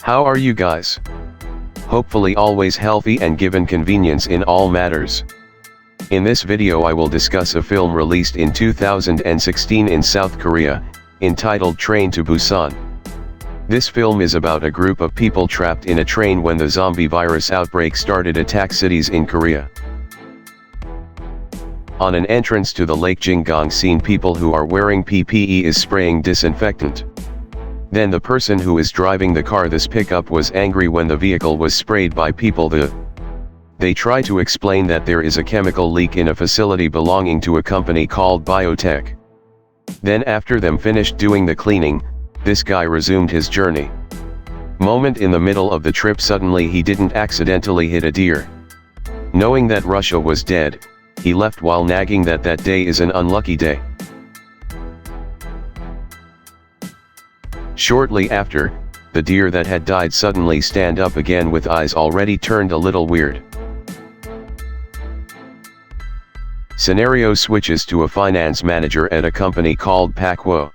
How are you guys? Hopefully always healthy and given convenience in all matters. In this video I will discuss a film released in 2016 in South Korea, entitled Train to Busan. This film is about a group of people trapped in a train when the zombie virus outbreak started attack cities in Korea. On an entrance to the Lake Jingang scene, people who are wearing PPE is spraying disinfectant. Then the person who is driving the car, this pickup, was angry when the vehicle was sprayed by people. They try to explain that there is a chemical leak in a facility belonging to a company called Biotech. Then after them finished doing the cleaning, this guy resumed his journey. Moment in the middle of the trip, suddenly he didn't accidentally hit a deer. Knowing that Russia was dead, he left while nagging that that day is an unlucky day. Shortly after, the deer that had died suddenly stand up again with eyes already turned a little weird. Scenario switches to a finance manager at a company called Seok Woo.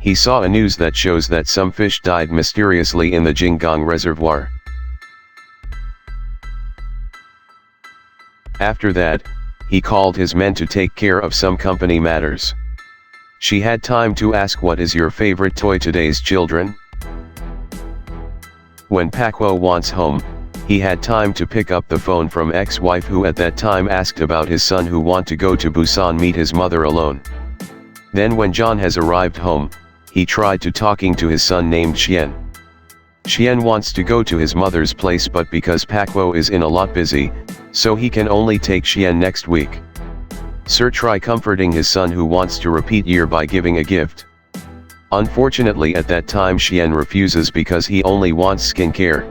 He saw a news that shows that some fish died mysteriously in the Jingang reservoir. After that, he called his men to take care of some company matters. She had time to ask, "What is your favorite toy today's children?" When Seok Woo wants home, he had time to pick up the phone from ex-wife, who at that time asked about his son who want to go to Busan meet his mother alone. Then when John has arrived home, he tried to talking to his son named Xian. Xian wants to go to his mother's place, but because Seok Woo is in a lot busy, so he can only take Xian next week. Sir try comforting his son who wants to repeat year by giving a gift. Unfortunately at that time Xian refuses because he only wants skincare.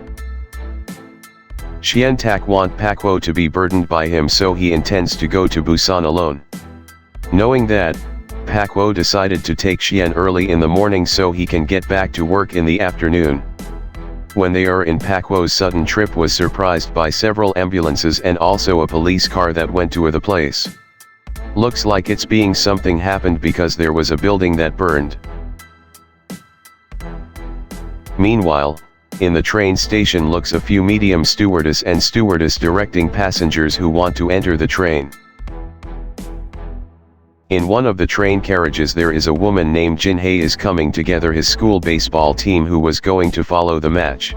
Xian Tak want Seok Woo to be burdened by him, so he intends to go to Busan alone. Knowing that, Seok Woo decided to take Xian early in the morning so he can get back to work in the afternoon. When they are in, Seok Woo's sudden trip was surprised by several ambulances and also a police car that went to the place. Looks like it's being something happened because there was a building that burned. Meanwhile, in the train station looks a few medium stewardess and stewardess directing passengers who want to enter the train. In one of the train carriages there is a woman named Jin Hae is coming together his school baseball team who was going to follow the match.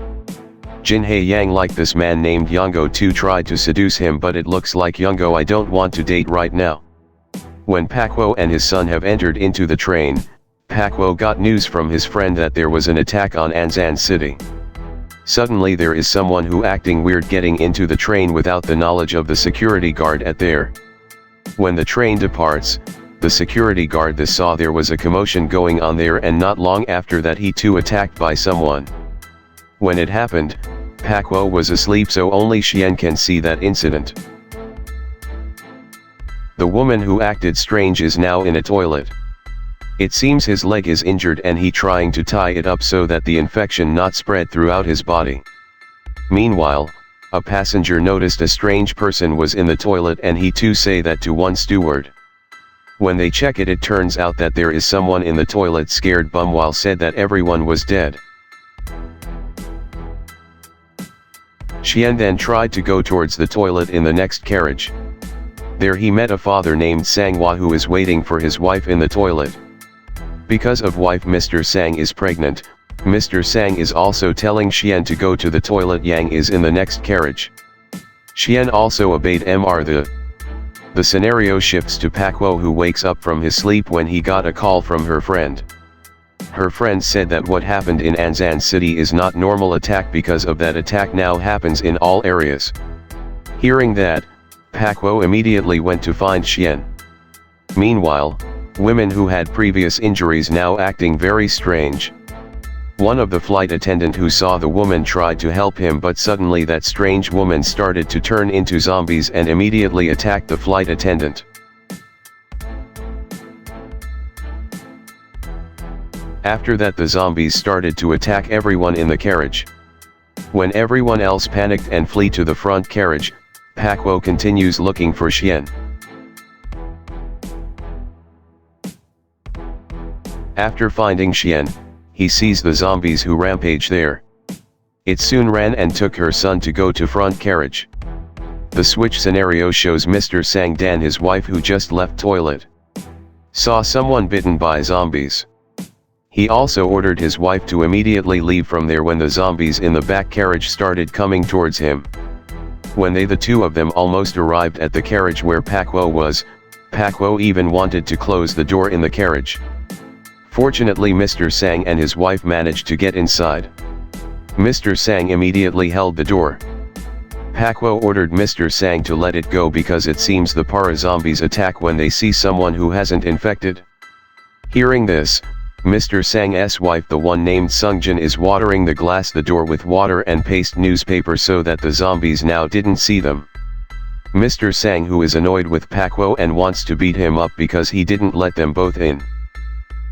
Jin Hae Yang liked this man named Youngo to try to seduce him, but it looks like Youngo I don't want to date right now. When Seok Woo and his son have entered into the train, Seok Woo got news from his friend that there was an attack on Ansan City. Suddenly there is someone who acting weird getting into the train without the knowledge of the security guard at there. When the train departs, the security guard saw there was a commotion going on there, and not long after that he too attacked by someone. When it happened, Seok Woo was asleep, so only Xian can see that incident. The woman who acted strange is now in a toilet. It seems his leg is injured and he trying to tie it up so that the infection not spread throughout his body. Meanwhile, a passenger noticed a strange person was in the toilet and he too say that to one steward. When they check it, it turns out that there is someone in the toilet scared bum while said that everyone was dead. Xian then tried to go towards the toilet in the next carriage. There he met a father named Sang-hwa who is waiting for his wife in the toilet. Because of wife Mr. Sang is pregnant, Mr. Sang is also telling Xian to go to the toilet. Yang is in the next carriage. Xian also obeyed Mr. The scenario shifts to Seok Woo who wakes up from his sleep when he got a call from her friend. Her friend said that what happened in Ansan City is not normal attack, because of that attack now happens in all areas. Hearing that, Seok Woo immediately went to find Xian. Meanwhile, women who had previous injuries now acting very strange. One of the flight attendant who saw the woman tried to help him, but suddenly that strange woman started to turn into zombies and immediately attacked the flight attendant. After that the zombies started to attack everyone in the carriage. When everyone else panicked and flee to the front carriage, Seok Woo continues looking for Xian. After finding Xian, he sees the zombies who rampage there. It soon ran and took her son to go to front carriage. The switch scenario shows Mr. Sang Dan, his wife who just left toilet, saw someone bitten by zombies. He also ordered his wife to immediately leave from there when the zombies in the back carriage started coming towards him. When the two of them almost arrived at the carriage where Pak Wo was, Pak Wo even wanted to close the door in the carriage. Fortunately, Mr. Sang and his wife managed to get inside. Mr. Sang immediately held the door. Pak Wo ordered Mr. Sang to let it go because it seems the para-zombies attack when they see someone who hasn't infected. Hearing this, Mr. Sang's wife, the one named Sungjin, is watering the door with water and paste newspaper so that the zombies now didn't see them. Mr. Sang, who is annoyed with Pak Wo and wants to beat him up because he didn't let them both in.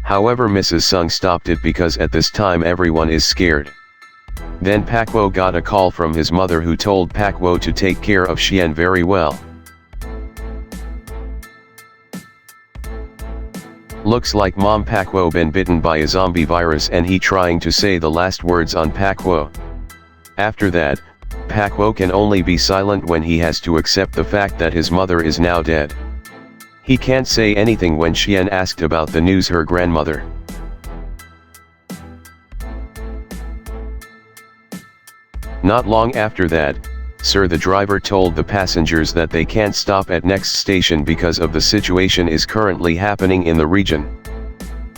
However, Mrs. Sung stopped it because at this time everyone is scared. Then Pak Wo got a call from his mother who told Pak Wo to take care of Xian very well. Looks like Mom Pak Wo been bitten by a zombie virus and he trying to say the last words on Pak Wo. After that, Pak Wo can only be silent when he has to accept the fact that his mother is now dead. He can't say anything when Xian asked about the news her grandmother. Not long after that, Sir the driver told the passengers that they can't stop at next station because of the situation is currently happening in the region.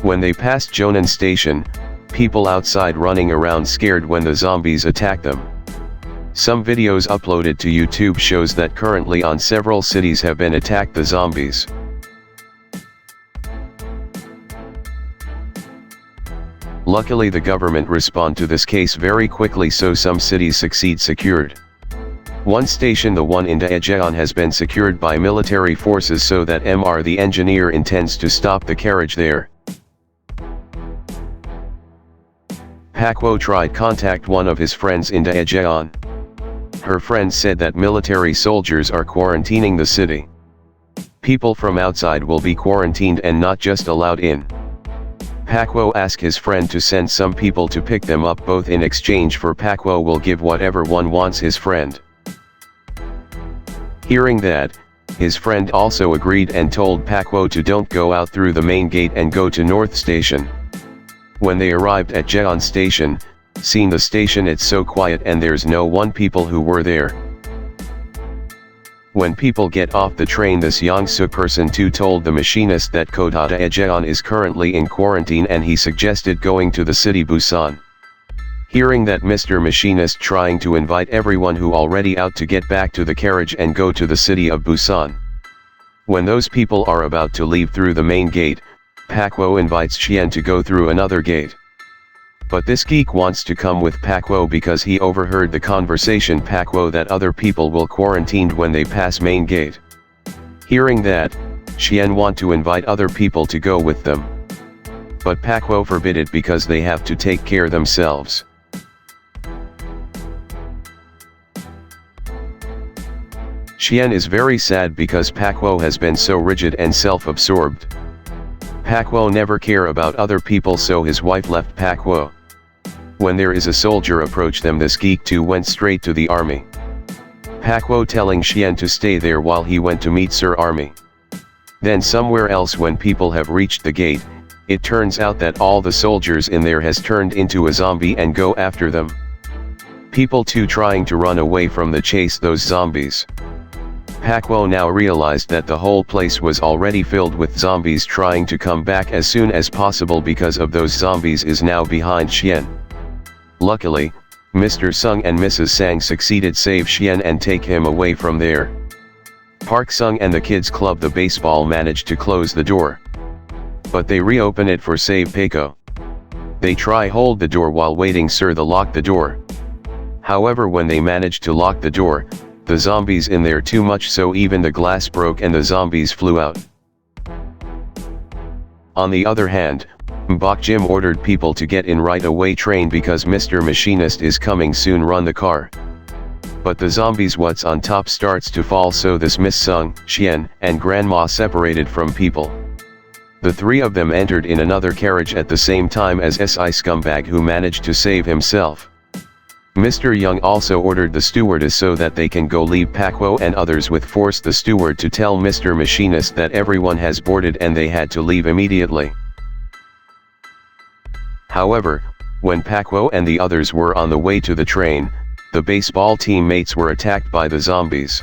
When they passed Jonan station, people outside running around scared when the zombies attack them. Some videos uploaded to YouTube shows that currently on several cities have been attacked the zombies. Luckily the government respond to this case very quickly, so some cities succeed secured. One station, the one in Daejeon, has been secured by military forces so that Mr. the engineer intends to stop the carriage there. Pak Wo tried contact one of his friends in Daejeon. Her friend said that military soldiers are quarantining the city. People from outside will be quarantined and not just allowed in. Pak Wo asked his friend to send some people to pick them up, both in exchange for Pak Wo will give whatever one wants his friend. Hearing that, his friend also agreed and told Pak Wo to don't go out through the main gate and go to North Station. When they arrived at Jeon Station, seeing the station it's so quiet and there's no one people who were there. When people get off the train, this Yangsu person too told the machinist that Kota Daejeon is currently in quarantine and he suggested going to the city Busan. Hearing that, Mr. Machinist trying to invite everyone who already out to get back to the carriage and go to the city of Busan. When those people are about to leave through the main gate, Pak Wo invites Xian to go through another gate. But this geek wants to come with Pak Wo because he overheard the conversation Pak Wo that other people will quarantined when they pass main gate. Hearing that, Xian want to invite other people to go with them. But Pak Wo forbid it because they have to take care themselves. Xian is very sad because Pak Wo has been so rigid and self-absorbed. Pak Wo never care about other people, so his wife left Pak Wo. When there is a soldier approach them, this geek too went straight to the army. Pak Wo telling Xian to stay there while he went to meet Sir Army. Then somewhere else, when people have reached the gate, it turns out that all the soldiers in there has turned into a zombie and go after them. People too trying to run away from the chase those zombies. Pak Wo now realized that the whole place was already filled with zombies trying to come back as soon as possible because of those zombies is now behind Xian. Luckily, Mr. Sung and Mrs. Sang succeeded save Xian and take him away from there. Park Sung and the kids club the baseball managed to close the door. But they reopen it for save Paco. They try hold the door while waiting Sir the lock the door. However, when they managed to lock the door, the zombies in there too much, so even the glass broke and the zombies flew out. On the other hand, Bok Jim ordered people to get in right away train because Mr. Machinist is coming soon, run the car. But the zombies what's on top starts to fall, so this Miss Sung, Xian, and Grandma separated from people. The three of them entered in another carriage at the same time as SI Scumbag, who managed to save himself. Mr. Young also ordered the stewardess so that they can go leave Pak Wo and others with forced the steward to tell Mr. Machinist that everyone has boarded and they had to leave immediately. However, when Pak Wo and the others were on the way to the train, the baseball teammates were attacked by the zombies.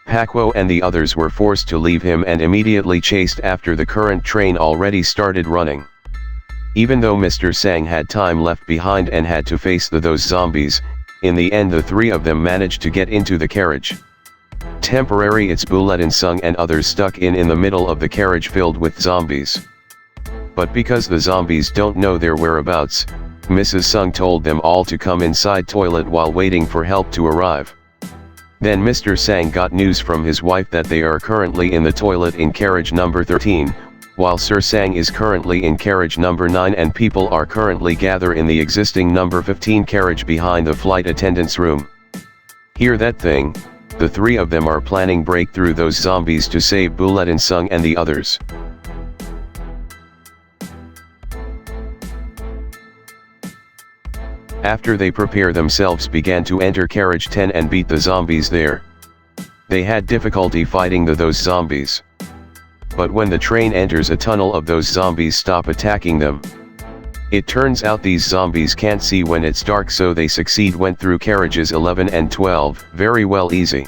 Pak Wo and the others were forced to leave him and immediately chased after the current train already started running. Even though Mr. Sang had time left behind and had to face those zombies, in the end the three of them managed to get into the carriage. Temporary it's Buletin Sung and others stuck in the middle of the carriage filled with zombies. But because the zombies don't know their whereabouts, Mrs. Sung told them all to come inside toilet while waiting for help to arrive. Then Mr. Sang got news from his wife that they are currently in the toilet in carriage number 13, while Sir Sang is currently in carriage number 9 and people are currently gathered in the existing number 15 carriage behind the flight attendant's room. Hear that thing, the three of them are planning break through those zombies to save Buletin Sung and the others. After they prepare themselves began to enter carriage 10 and beat the zombies there. They had difficulty fighting those zombies. But when the train enters a tunnel of those zombies stop attacking them. It turns out these zombies can't see when it's dark so they went through carriages 11 and 12, very well easy.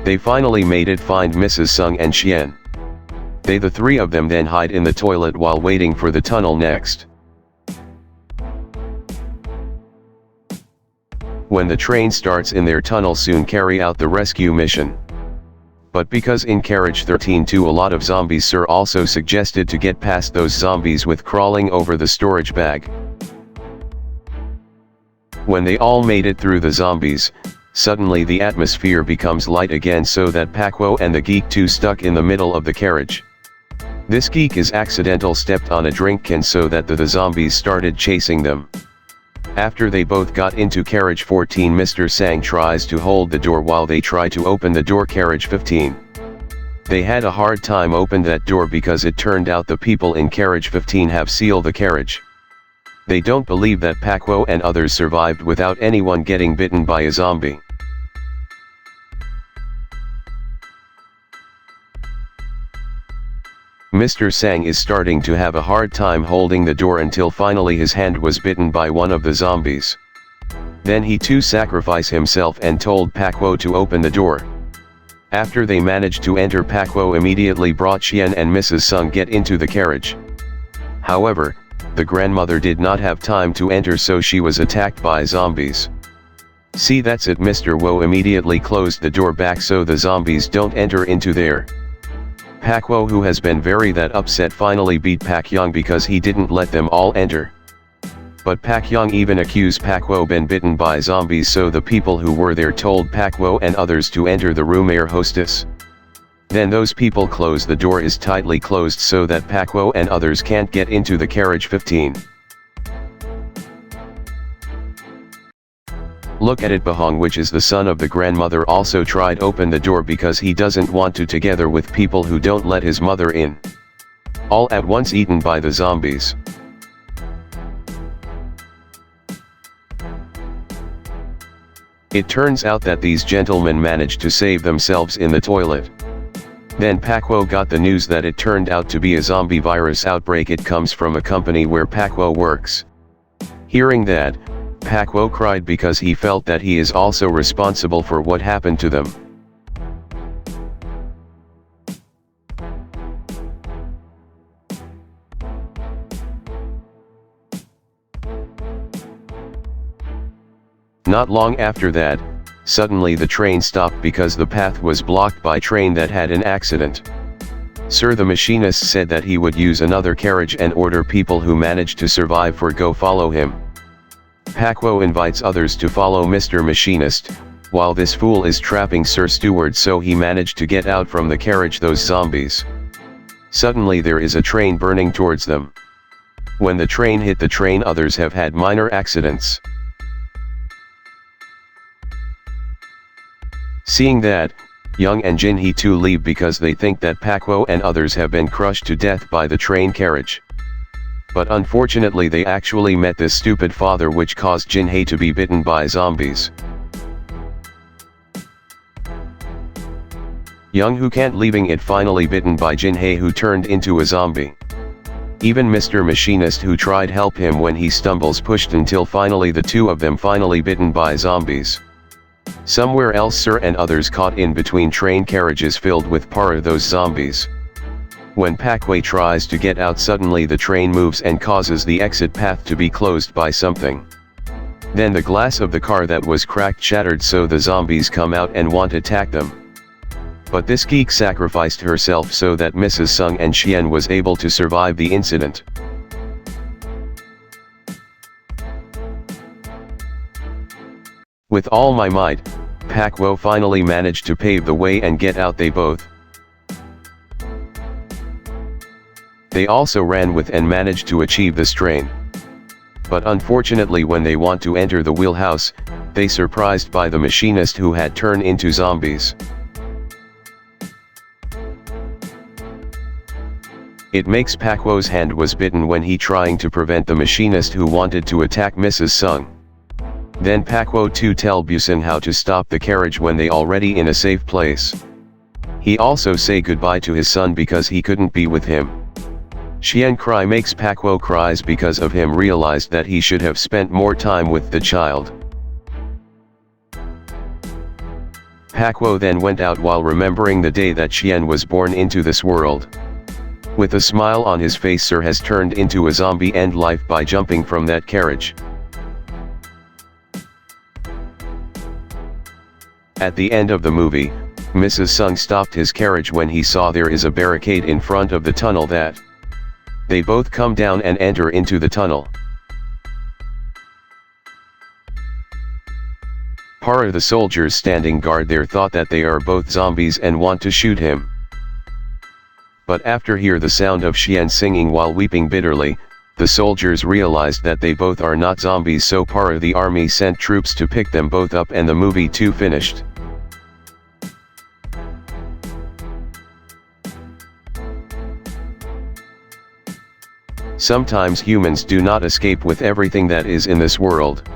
They finally made it find Mrs. Sung and Xian. The three of them then hide in the toilet while waiting for the tunnel next. When the train starts in their tunnel soon carry out the rescue mission. But because in carriage 13 too a lot of zombies Sir also suggested to get past those zombies with crawling over the storage bag. When they all made it through the zombies, suddenly the atmosphere becomes light again so that Pak Wo and the geek too stuck in the middle of the carriage. This geek is accidental stepped on a drink can so that the zombies started chasing them. After they both got into carriage 14 Mr. Sang tries to hold the door while they try to open the door carriage 15. They had a hard time open that door because it turned out the people in carriage 15 have sealed the carriage. They don't believe that Pak Wo and others survived without anyone getting bitten by a zombie. Mr. Sang is starting to have a hard time holding the door until finally his hand was bitten by one of the zombies. Then he too sacrificed himself and told Pak Wo to open the door. After they managed to enter, Pak Wo immediately brought Xian and Mrs. Sung get into the carriage. However, the grandmother did not have time to enter so she was attacked by zombies. See that's it, Mr. Wo immediately closed the door back so the zombies don't enter into there. Pak Wo, who has been very that upset, finally beat Pak Young because he didn't let them all enter. But Pak Young even accused Pak Wo been bitten by zombies so the people who were there told Pak Wo and others to enter the room air hostess. Then those people close the door is tightly closed so that Pak Wo and others can't get into the carriage 15. Look at it, Bahong, which is the son of the grandmother, also tried open the door because he doesn't want to together with people who don't let his mother in. All at once eaten by the zombies. It turns out that these gentlemen managed to save themselves in the toilet. Then Pak Wo got the news that it turned out to be a zombie virus outbreak. It comes from a company where Pak Wo works. Hearing that, Pak Wo cried because he felt that he is also responsible for what happened to them. Not long after that, suddenly the train stopped because the path was blocked by train that had an accident. Sir the machinist said that he would use another carriage and order people who managed to survive for go follow him. Pak Wo invites others to follow Mr. Machinist, while this fool is trapping Sir Steward so he managed to get out from the carriage those zombies. Suddenly there is a train burning towards them. When the train hit the train, others have had minor accidents. Seeing that, Young and Jin Hee too leave because they think that Pak Wo and others have been crushed to death by the train carriage. But unfortunately they actually met this stupid father, which caused Jin-hae to be bitten by zombies. Young-hoo can't leaving it finally bitten by Jin-hae, who turned into a zombie. Even Mr. Machinist, who tried help him when he stumbles, pushed until finally the two of them finally bitten by zombies. Somewhere else Sir and others caught in between train carriages filled with those zombies. When Parkway tries to get out, suddenly the train moves and causes the exit path to be closed by something. Then the glass of the car that was cracked shattered, so the zombies come out and want to attack them. But this geek sacrificed herself so that Mrs. Sung and Xian was able to survive the incident. With all my might, Parkway finally managed to pave the way and get out. They also ran with and managed to achieve this train. But unfortunately when they want to enter the wheelhouse, they surprised by the machinist who had turned into zombies. It makes Pakway's hand was bitten when he trying to prevent the machinist who wanted to attack Mrs. Sung. Then Pakway to tell Busan how to stop the carriage when they already in a safe place. He also say goodbye to his son because he couldn't be with him. Xian cry makes Pakway cries because of him realized that he should have spent more time with the child. Pakway then went out while remembering the day that Xian was born into this world. With a smile on his face, Sir has turned into a zombie end life by jumping from that carriage. At the end of the movie, Mrs. Sung stopped his carriage when he saw there is a barricade in front of the tunnel that they both come down and enter into the tunnel. Part of the soldiers standing guard there thought that they are both zombies and want to shoot him. But after hear the sound of Xian singing while weeping bitterly, the soldiers realized that they both are not zombies, so part of the army sent troops to pick them both up and the movie too finished. Sometimes humans do not escape with everything that is in this world.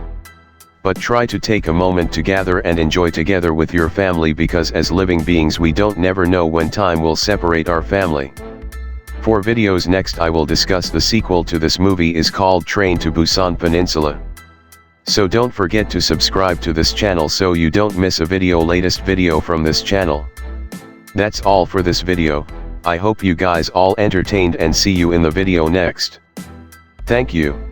But try to take a moment to gather and enjoy together with your family, because as living beings we don't never know when time will separate our family. For videos next I will discuss the sequel to this movie is called Train to Busan Peninsula. So don't forget to subscribe to this channel so you don't miss a latest video from this channel. That's all for this video. I hope you guys all entertained and see you in the video next. Thank you.